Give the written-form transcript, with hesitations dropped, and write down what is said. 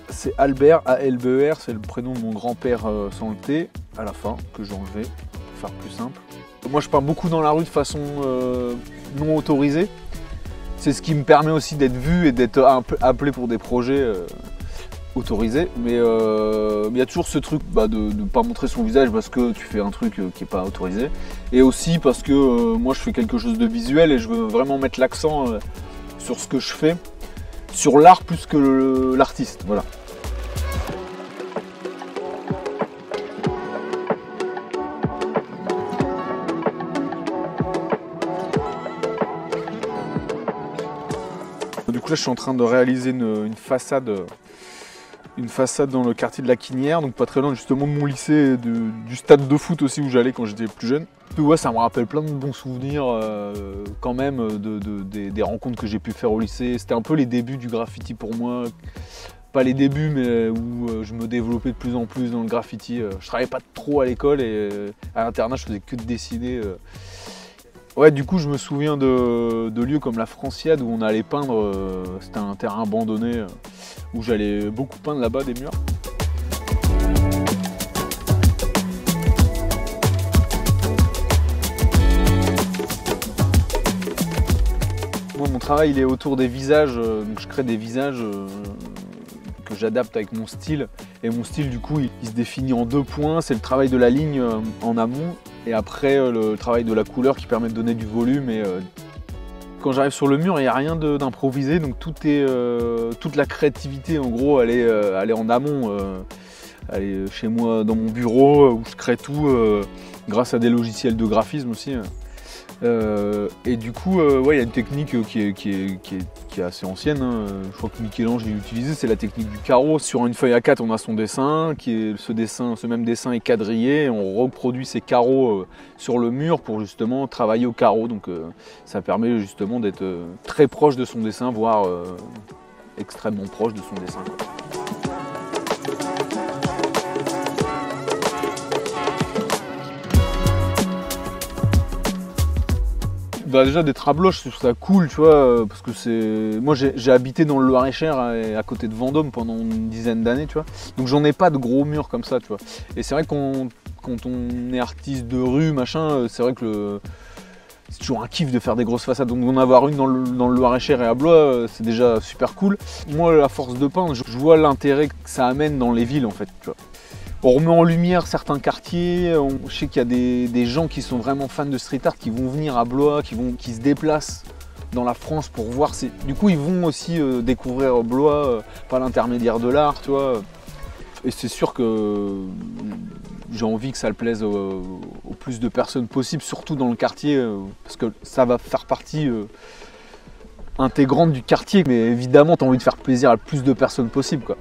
c'est Albert, A-L-B-E-R, c'est le prénom de mon grand-père sans le T, à la fin, que j'ai enlevé, pour faire plus simple. Moi je peins beaucoup dans la rue de façon non autorisée. C'est ce qui me permet aussi d'être vu et d'être appelé pour des projets autorisés. Mais il y a toujours ce truc de ne pas montrer son visage parce que tu fais un truc qui n'est pas autorisé. Et aussi parce que moi je fais quelque chose de visuel et je veux vraiment mettre l'accent sur ce que je fais, sur l'art plus que l'artiste. Voilà. Du coup là je suis en train de réaliser une façade dans le quartier de la Quinière, donc pas très loin justement de mon lycée et du stade de foot aussi où j'allais quand j'étais plus jeune. Puis ouais, ça me rappelle plein de bons souvenirs quand même des rencontres que j'ai pu faire au lycée. C'était un peu les débuts du graffiti pour moi. Pas les débuts, mais où je me développais de plus en plus dans le graffiti. Je travaillais pas trop à l'école et à l'internat je faisais que de dessiner. Ouais, du coup je me souviens de lieux comme la Franciade où on allait peindre, c'était un terrain abandonné où j'allais beaucoup peindre là-bas des murs. Moi mon travail il est autour des visages, donc je crée des visages que j'adapte avec mon style. Et mon style du coup il se définit en 2 points, c'est le travail de la ligne en amont et après le travail de la couleur qui permet de donner du volume. Et quand j'arrive sur le mur il n'y a rien d'improvisé, donc toute la créativité en gros elle est en amont. Elle est chez moi dans mon bureau où je crée tout grâce à des logiciels de graphisme aussi. Et du coup, ouais, il y a une technique qui est assez ancienne. Je crois que Michel-Ange l'a utilisé, c'est la technique du carreau. Sur une feuille A4, on a son dessin, ce même dessin est quadrillé. Et on reproduit ces carreaux sur le mur pour justement travailler au carreau. Donc ça permet justement d'être très proche de son dessin, voire extrêmement proche de son dessin. Bah déjà d'être à Blois, je trouve ça cool, tu vois, parce que moi j'ai habité dans le Loir-et-Cher à côté de Vendôme pendant une dizaine d'années, tu vois. Donc j'en ai pas de gros murs comme ça, tu vois. Et c'est vrai que quand on est artiste de rue, machin, c'est vrai que c'est toujours un kiff de faire des grosses façades. Donc d'en avoir une dans le Loir-et-Cher et à Blois, c'est déjà super cool. Moi, à force de peindre, je vois l'intérêt que ça amène dans les villes, en fait, tu vois. On remet en lumière certains quartiers, je sais qu'il y a des gens qui sont vraiment fans de street art qui vont venir à Blois, qui se déplacent dans la France pour voir. Du coup, ils vont aussi découvrir Blois par l'intermédiaire de l'art, tu vois. Et c'est sûr que j'ai envie que ça le plaise au plus de personnes possible, surtout dans le quartier, parce que ça va faire partie intégrante du quartier. Mais évidemment, tu as envie de faire plaisir à le plus de personnes possible, quoi.